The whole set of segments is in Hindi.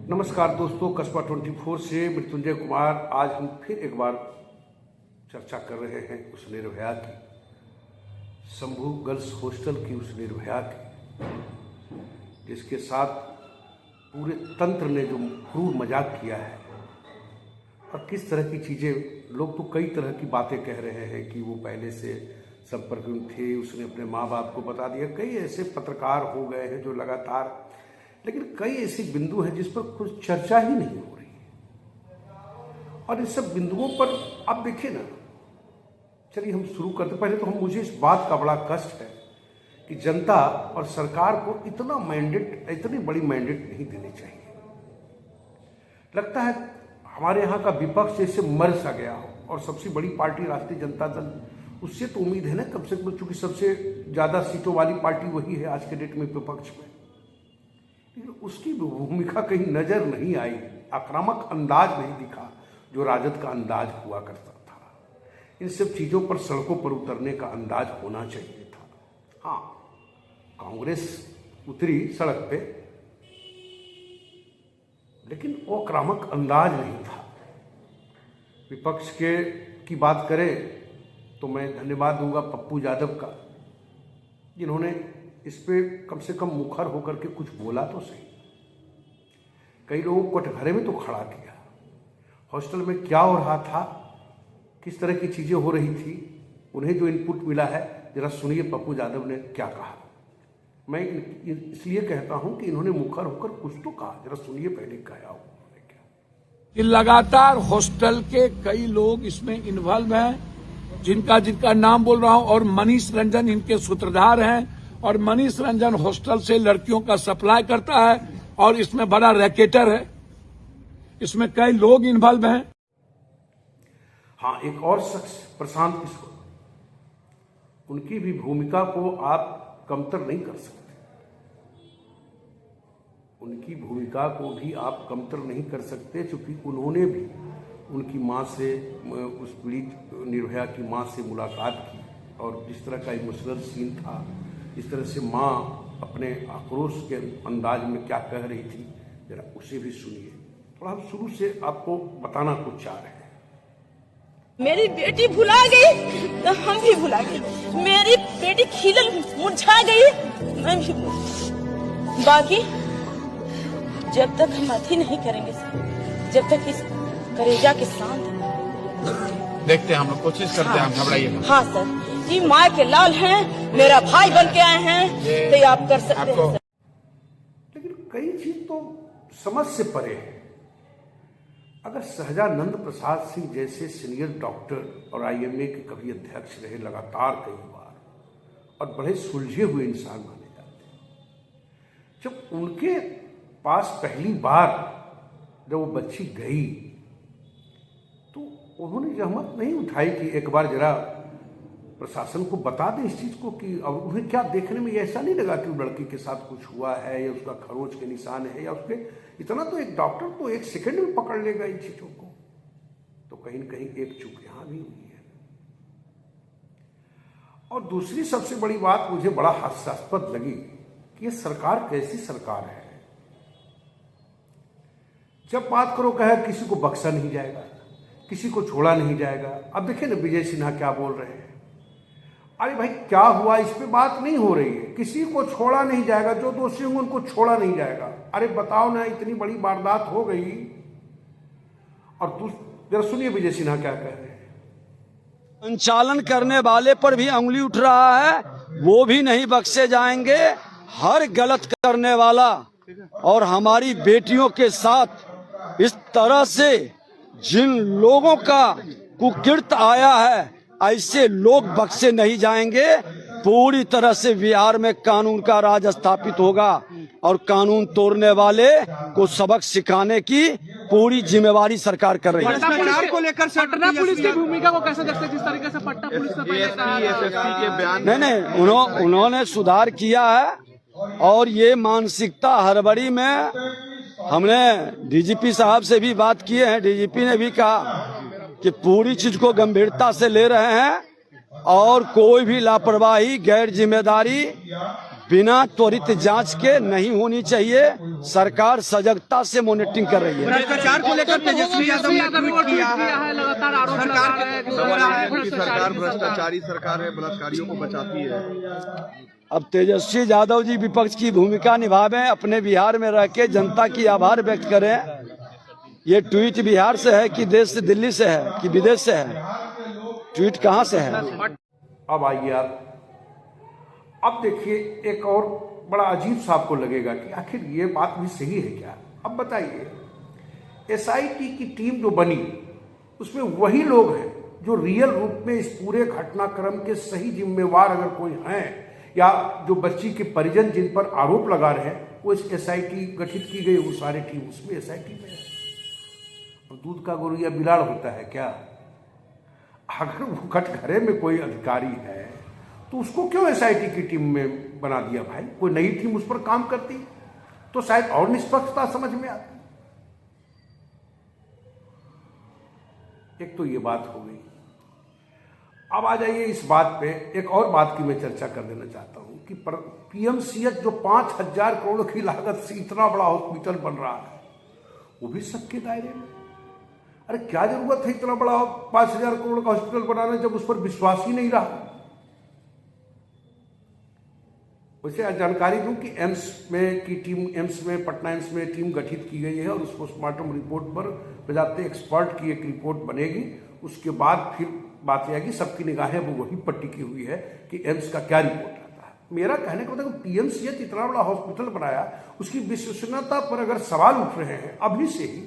नमस्कार दोस्तों, कस्बा 24 से मृत्युंजय कुमार। आज हम फिर एक बार चर्चा कर रहे हैं उस निर्भया की, शंभू गर्ल्स हॉस्टल की, उस निर्भया की जिसके साथ पूरे तंत्र ने जो क्रूर मजाक किया है और किस तरह की चीज़ें। लोग तो कई तरह की बातें कह रहे हैं कि वो पहले से संपर्क में थे, उसने अपने माँ बाप को बता दिया। कई ऐसे पत्रकार हो गए हैं जो लगातार, लेकिन कई ऐसे बिंदु हैं जिस पर कुछ चर्चा ही नहीं हो रही है। और इन सब बिंदुओं पर आप देखिए ना, चलिए हम शुरू करते। पहले तो मुझे इस बात का बड़ा कष्ट है कि जनता और सरकार को इतना मैंडेट, इतनी बड़ी मैंडेट नहीं देनी चाहिए। लगता है हमारे यहाँ का विपक्ष जैसे मर सा गया हो, और सबसे बड़ी पार्टी राष्ट्रीय जनता दल, उससे तो उम्मीद है ना कम से कम, चूंकि सबसे ज़्यादा सीटों वाली पार्टी वही है आज के डेट में विपक्ष में। लेकिन उसकी भूमिका कहीं नजर नहीं आई, आक्रामक अंदाज नहीं दिखा जो राजद का अंदाज हुआ करता था। इन सब चीज़ों पर सड़कों पर उतरने का अंदाज होना चाहिए था। हाँ, कांग्रेस उतरी सड़क पे, लेकिन वो आक्रामक अंदाज नहीं था। विपक्ष की बात करें तो मैं धन्यवाद दूंगा पप्पू यादव का, जिन्होंने इस पे कम से कम मुखर होकर के कुछ बोला तो सही। कई लोगों को कटघरे में तो खड़ा किया। हॉस्टल में क्या हो रहा था, किस तरह की चीज़ें हो रही थी, उन्हें जो इनपुट मिला है, जरा सुनिए पप्पू यादव ने क्या कहा। मैं इसलिए कहता हूं कि इन्होंने मुखर होकर कुछ तो कहा, जरा सुनिए पहले कहा उन्होंने क्या। कि लगातार हॉस्टल के कई लोग इसमें इन्वॉल्व हैं, जिनका नाम बोल रहा हूं, और मनीष रंजन इनके सूत्रधार हैं। और मनीष रंजन हॉस्टल से लड़कियों का सप्लाई करता है और इसमें बड़ा रैकेटर है, इसमें कई लोग इन्वॉल्व हैं। हाँ, एक और शख्स प्रशांत किशोर, उनकी भी भूमिका को आप कमतर नहीं कर सकते। उनकी भूमिका को भी आप कमतर नहीं कर सकते, क्योंकि उन्होंने भी उनकी मां से, उस पीड़ित निर्भया की मां से मुलाकात की, और जिस तरह का इमोशनल सीन था, इस तरह से मां अपने आक्रोश के अंदाज में क्या कह रही थी, जरा उसे भी सुनिए। थोड़ा हम शुरू से आपको बताना कुछ चाह रहे हैं। मेरी बेटी भुला गई तो हम भी भुला गए। मेरी बेटी खिलल मुरझा गई, मैं भी बाकी जब तक हम अथी नहीं करेंगे, जब तक इस करेजा के शांत देखते हैं, हम लोग कोशिश करते हैं, हम घबराइए। हाँ सर, जी माँ के लाल हैं, मेरा भाई बन के आए हैं, तो आप कर सकते हैं। लेकिन कई चीज तो समझ से परे है। अगर सहजानंद प्रसाद सिंह जैसे सीनियर डॉक्टर और IMA के कभी अध्यक्ष रहे लगातार कई बार, और बड़े सुलझे हुए इंसान माने जाते हैं, जब उनके पास पहली बार जब वो बच्ची गई तो उन्होंने जहमत नहीं उठाई कि एक बार जरा प्रशासन को बता दें इस चीज़ को। कि अब उन्हें क्या देखने में ऐसा नहीं लगा कि लड़की के साथ कुछ हुआ है, या उसका खरोच के निशान है, या उसके इतना तो एक डॉक्टर तो एक सेकंड में पकड़ लेगा इन चीज़ों को। तो कहीं न कहीं एक चूक यहाँ भी हुई है। और दूसरी सबसे बड़ी बात मुझे बड़ा हास्यास्पद लगी कि ये सरकार कैसी सरकार है। जब बात करो कहे किसी को बख्शा नहीं जाएगा, किसी को छोड़ा नहीं जाएगा। अब देखिए ना विजय सिन्हा क्या बोल रहे हैं। अरे भाई क्या हुआ, इस पे बात नहीं हो रही है। किसी को छोड़ा नहीं जाएगा, जो दोषी होंगे उनको छोड़ा नहीं जाएगा। अरे बताओ ना, इतनी बड़ी वारदात हो गई, और जरा सुनिए विजय सिन्हा क्या कह रहे हैं। संचालन करने वाले पर भी उंगली उठ रहा है, वो भी नहीं बख्शे जाएंगे। हर गलत करने वाला और हमारी बेटियों के साथ इस तरह से जिन लोगों का कुकृत आया है, ऐसे लोग बख्शे नहीं जाएंगे। पूरी तरह से बिहार में कानून का राज स्थापित होगा, और कानून तोड़ने वाले को सबक सिखाने की पूरी जिम्मेवारी सरकार कर रही है। पट्टा को लेकर पटना पुलिस की भूमिका को कैसे देखते हैं, जिस तरीके से पट्टा पुलिस से पहले के बयान नहीं, उन्होंने सुधार किया है। और ये मानसिकता हड़बड़ी में हमने DGP साहब से भी बात किए हैं। DGP ने भी कहा कि पूरी चीज को गंभीरता से ले रहे हैं, और कोई भी लापरवाही, गैर जिम्मेदारी बिना त्वरित जांच के नहीं होनी चाहिए। सरकार सजगता से मॉनिटरिंग कर रही है। भ्रष्टाचार को लेकर तेजस्वी यादव ने ट्वीट किया है, लगातार आरोप लगा रहे हैं। सरकार भ्रष्टाचारी सरकार है, बलात्कारियों को बचाती है। अब तेजस्वी यादव जी विपक्ष की भूमिका निभावें, अपने बिहार में रह के जनता की आभार व्यक्त करें। ये ट्वीट बिहार से है कि देश से, दिल्ली से है कि विदेश से है? ट्वीट कहाँ से है? अब आइए आप, अब देखिए एक और बड़ा अजीब सा आपको लगेगा कि आखिर ये बात भी सही है क्या। अब बताइए, एसआईटी की टीम जो बनी उसमें वही लोग हैं जो रियल रूप में इस पूरे घटनाक्रम के सही जिम्मेवार अगर कोई हैं, या जो बच्ची के परिजन जिन पर आरोप लगा रहे हैं, वो इस एसआईटी गठित की गई, वो सारे टीम उसमें एसआईटी में है। और दूध का गोरिया बिलाड़ होता है क्या? अगर वो कटघरे में कोई अधिकारी है तो उसको क्यों एसआईटी की टीम में बना दिया भाई? कोई नई टीम उस पर काम करती तो शायद और निष्पक्षता समझ में आती। एक तो ये बात हो गई। अब आ जाइए इस बात पे, एक और बात की मैं चर्चा कर देना चाहता हूं कि पीएमसीएच जो 5,000 करोड़ की लागत से इतना बड़ा हॉस्पिटल बन रहा है, वो भी सबके दायरे में। अरे क्या जरूरत है इतना बड़ा 5,000 करोड़ का हॉस्पिटल बनाने जब उस पर विश्वास ही नहीं रहा। वैसे जानकारी दूं कि एम्स में पटना एम्स में टीम गठित की गई है और उस पोस्टमार्टम रिपोर्ट पर बजाते एक्सपर्ट की एक रिपोर्ट बनेगी। उसके बाद फिर बात यह है कि सबकी निगाहें वो वही पर टिकी हुई है कि एम्स का क्या रिपोर्ट आता है। मेरा कहने का मतलब पीएमसीएच इतना बड़ा हॉस्पिटल बनाया, उसकी विश्वसनीयता पर अगर सवाल उठ रहे हैं अभी से ही,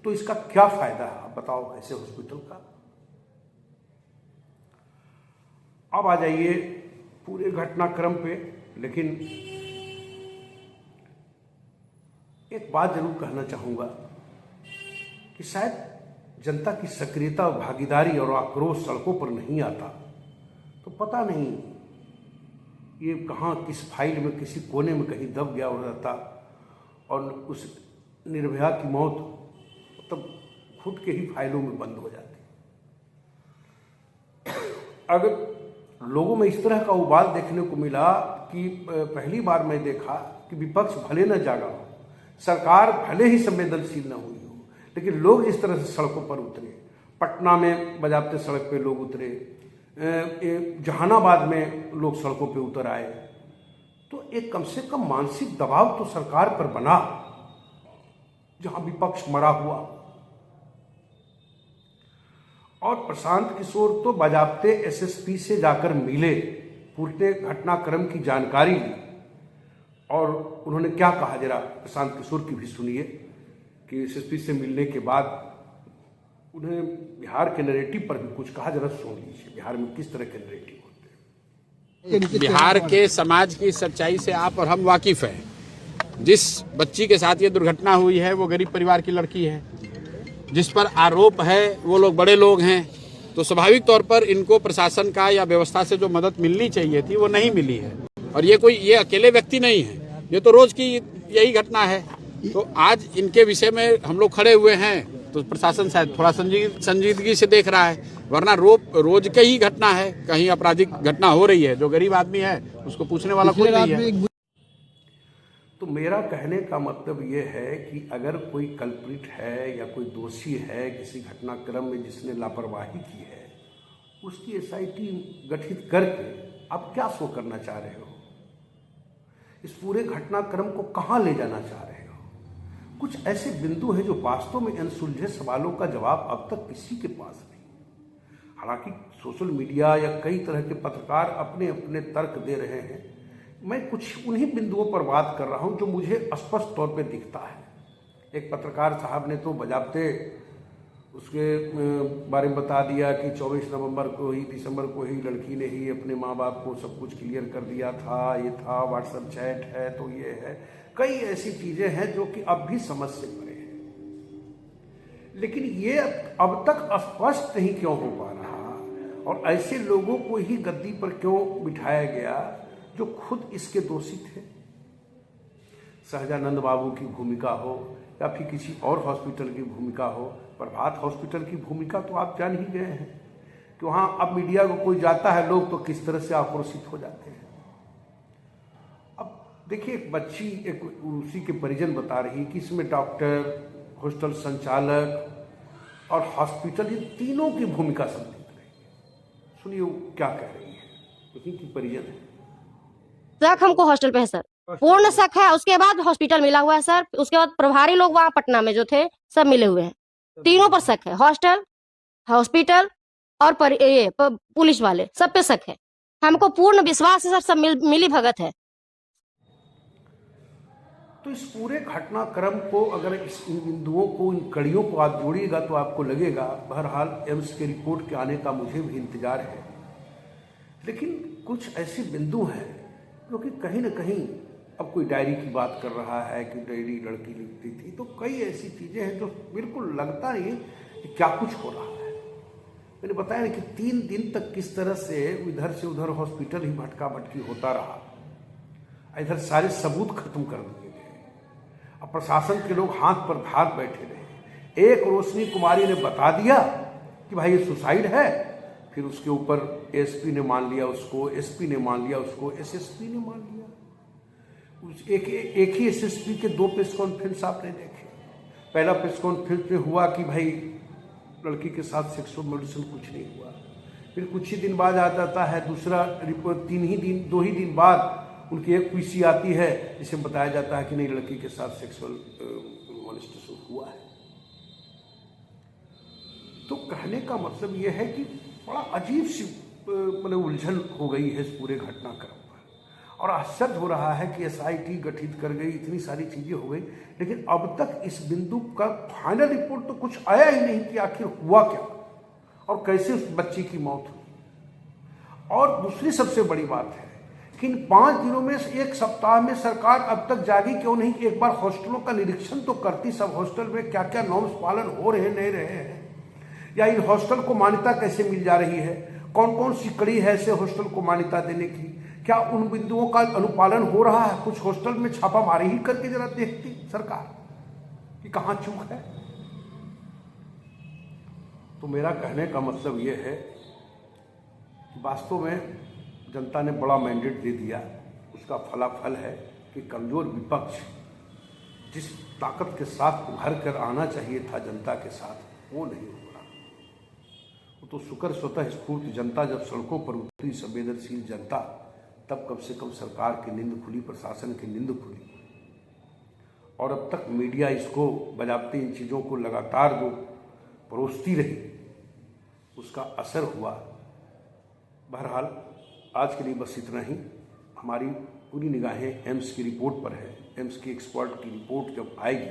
तो इसका क्या फायदा है आप बताओ ऐसे हॉस्पिटल का। अब आ जाइए पूरे घटनाक्रम पे, लेकिन एक बात जरूर कहना चाहूंगा कि शायद जनता की सक्रियता, भागीदारी और आक्रोश सड़कों पर नहीं आता तो पता नहीं ये कहाँ किस फाइल में किसी कोने में कहीं दब गया हो रहता और उस निर्भया की मौत मतलब खुद के ही फाइलों में बंद हो जाती। अगर लोगों में इस तरह का उबाल देखने को मिला कि पहली बार मैं देखा कि विपक्ष भले न जागा हो, सरकार भले ही संवेदनशील न हुई हो, लेकिन लोग जिस तरह से सड़कों पर उतरे, पटना में बजाते सड़क पे लोग उतरे, जहानाबाद में लोग सड़कों पे उतर आए, तो एक कम से कम मानसिक दबाव तो सरकार पर बना जहां विपक्ष मरा हुआ। और प्रशांत किशोर तो बाजाबते एसएसपी से जाकर मिले, पूरे घटनाक्रम की जानकारी ली और उन्होंने क्या कहा जरा प्रशांत किशोर की भी सुनिए कि एसएसपी से मिलने के बाद उन्हें बिहार के नैरेटिव पर भी कुछ कहा, जरा सुन लीजिए बिहार में किस तरह के नैरेटिव होते हैं। बिहार के समाज की सच्चाई से आप और हम वाकिफ हैं। जिस बच्ची के साथ ये दुर्घटना हुई है वो गरीब परिवार की लड़की है, जिस पर आरोप है वो लोग बड़े लोग हैं, तो स्वाभाविक तौर पर इनको प्रशासन का या व्यवस्था से जो मदद मिलनी चाहिए थी वो नहीं मिली है। और ये अकेले व्यक्ति नहीं है, ये तो रोज की यही घटना है। तो आज इनके विषय में हम लोग खड़े हुए हैं तो प्रशासन शायद थोड़ा संजीदगी से देख रहा है, वरना रोज के ही घटना है, कहीं आपराधिक घटना हो रही है, जो गरीब आदमी है उसको पूछने वाला कोई नहीं है। तो मेरा कहने का मतलब ये है कि अगर कोई कल्प्रिट है या कोई दोषी है किसी घटनाक्रम में जिसने लापरवाही की है, उसकी एसआईटी गठित करके आप क्या शो करना चाह रहे हो? इस पूरे घटनाक्रम को कहाँ ले जाना चाह रहे हो? कुछ ऐसे बिंदु हैं जो वास्तव में अनसुलझे सवालों का जवाब अब तक किसी के पास नहीं। हालांकि सोशल मीडिया या कई तरह के पत्रकार अपने अपने तर्क दे रहे हैं, मैं कुछ उन्हीं बिंदुओं पर बात कर रहा हूं जो मुझे स्पष्ट तौर पे दिखता है। एक पत्रकार साहब ने तो बजाबते उसके बारे में बता दिया कि 24 नवंबर को ही, दिसंबर को ही लड़की ने ही अपने माँ बाप को सब कुछ क्लियर कर दिया था, ये था, व्हाट्सएप चैट है, तो ये है, कई ऐसी चीजें हैं जो कि अब भी समझ से परे हैं। लेकिन ये अब तक स्पष्ट नहीं क्यों हो पा रहा और ऐसे लोगों को ही गद्दी पर क्यों बिठाया गया जो खुद इसके दोषी थे? सहजानंद बाबू की भूमिका हो या फिर किसी और हॉस्पिटल की भूमिका हो, प्रभात हॉस्पिटल की भूमिका तो आप जान ही गए हैं कि वहाँ अब मीडिया को कोई जाता है लोग तो किस तरह से आक्रोशित हो जाते हैं। अब देखिए, एक बच्ची एक उसी के परिजन बता रही है कि इसमें डॉक्टर, हॉस्टल संचालक और हॉस्पिटल, ये तीनों की भूमिका संदिग्ध रही है। सुनिए वो क्या कह रही है, उसी की परिजन है। शक हमको हॉस्टल पे है सर, पूर्ण शक है। उसके बाद हॉस्पिटल मिला हुआ है सर, उसके बाद प्रभारी लोग वहाँ पटना में जो थे सब मिले हुए हैं। तीनों पर शक है, हॉस्टल, हॉस्पिटल और पुलिस वाले, सब पे शक है। हमको पूर्ण विश्वास है सर, सब मिली भगत है। तो इस पूरे घटनाक्रम को अगर इन बिंदुओं को, इन कड़ियों को आप जोड़िएगा तो आपको लगेगा, बहरहाल एम्स के रिपोर्ट के आने का मुझे भी इंतजार है, लेकिन कुछ ऐसे बिंदु हैं जो कि कहीं ना कहीं, अब कोई डायरी की बात कर रहा है कि डायरी लड़की लिखती थी, तो कई ऐसी चीज़ें हैं जो बिल्कुल लगता नहीं कि क्या कुछ हो रहा है। मैंने बताया ना कि 3 दिन तक किस तरह से इधर से उधर हॉस्पिटल ही भटका भटकी होता रहा, इधर सारे सबूत खत्म कर दिए गए, अब प्रशासन के लोग हाथ पर हाथ बैठे रहे। एक रोशनी कुमारी ने बता दिया कि भाई ये सुसाइड है, फिर उसके ऊपर एसपी ने मान लिया उसको, एसपी ने मान लिया उसको, एसएसपी ने मान लिया। एक ही एसएसपी के 2 प्रेस कॉन्फ्रेंस आपने देखे। पहला प्रेस कॉन्फ्रेंस में हुआ कि भाई लड़की के साथ सेक्सुअल मोलेस्टेशन कुछ नहीं हुआ, फिर कुछ ही दिन बाद आ जाता है दूसरा रिपोर्ट, 2 ही दिन बाद उनकी एक पीसी आती है जिसमें बताया जाता है कि नहीं, लड़की के साथ सेक्सुअल मोलेस्टेशन हुआ है। तो कहने का मतलब यह है कि बड़ा अजीब सी मतलब उलझन हो गई है इस पूरे घटनाक्रम पर, और आश्चर्य हो रहा है कि एसआईटी गठित कर गई, इतनी सारी चीजें हो गई, लेकिन अब तक इस बिंदु का फाइनल रिपोर्ट तो कुछ आया ही नहीं कि आखिर हुआ क्या और कैसे उस बच्ची की मौत हुई। और दूसरी सबसे बड़ी बात है कि इन 5 दिनों में से 1 सप्ताह में सरकार अब तक जागी क्यों नहीं कि एक बार हॉस्टलों का निरीक्षण तो करती, सब हॉस्टल में क्या क्या नॉर्म्स पालन हो रहे नहीं रहे हैं, या इन हॉस्टल को मान्यता कैसे मिल जा रही है, कौन कौन सी कड़ी है ऐसे हॉस्टल को मान्यता देने की, क्या उन बिंदुओं का अनुपालन हो रहा है। कुछ हॉस्टल में छापामारी ही करके जरा देखती सरकार कि कहां चूक है। तो मेरा कहने का मतलब यह है कि वास्तव में जनता ने बड़ा मैंडेट दे दिया, उसका फलाफल है कि कमजोर विपक्ष जिस ताकत के साथ उभर कर आना चाहिए था जनता के साथ, वो नहीं हो रहा। तो शुक्र स्वतः स्फूर्त जनता जब सड़कों पर उतरी, संवेदनशील जनता, तब कम से कम सरकार की नींद खुली, प्रशासन की नींद खुली। और अब तक मीडिया इसको बजाबते इन चीज़ों को लगातार जो परोसती रही, उसका असर हुआ। बहरहाल आज के लिए बस इतना ही। हमारी पूरी निगाहें एम्स की रिपोर्ट पर है। एम्स की एक्सपर्ट की रिपोर्ट जब आएगी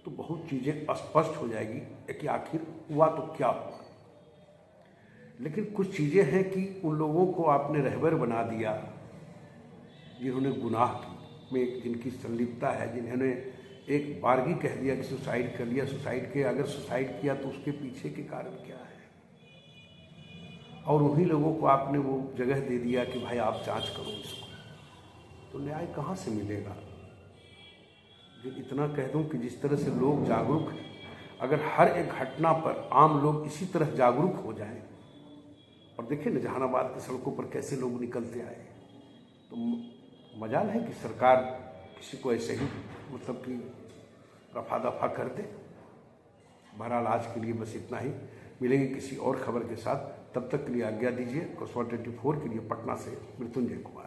तो बहुत चीज़ें स्पष्ट हो जाएगी कि आखिर हुआ तो क्या हुआ। लेकिन कुछ चीज़ें हैं कि उन लोगों को आपने रहबर बना दिया जिन्होंने गुनाह में जिनकी संलिप्तता है, जिन्होंने एक बारगी कह दिया कि सुसाइड कर लिया। सुसाइड के अगर सुसाइड किया तो उसके पीछे के कारण क्या है, और उन्हीं लोगों को आपने वो जगह दे दिया कि भाई आप जांच करो इसको। तो न्याय कहाँ से मिलेगा। इतना कह दूं कि जिस तरह से लोग जागरूक हैं, अगर हर एक घटना पर आम लोग इसी तरह जागरूक हो जाएं, और देखिए न जहानाबाद की सड़कों पर कैसे लोग निकलते आए, तो मजाल है कि सरकार किसी को ऐसे ही मतलब कि रफा दफा कर दे। बहरहाल आज के लिए बस इतना ही। मिलेंगे किसी और खबर के साथ, तब तक के लिए आज्ञा दीजिए। कोसवा 24 के लिए पटना से मृत्युंजय कुमार।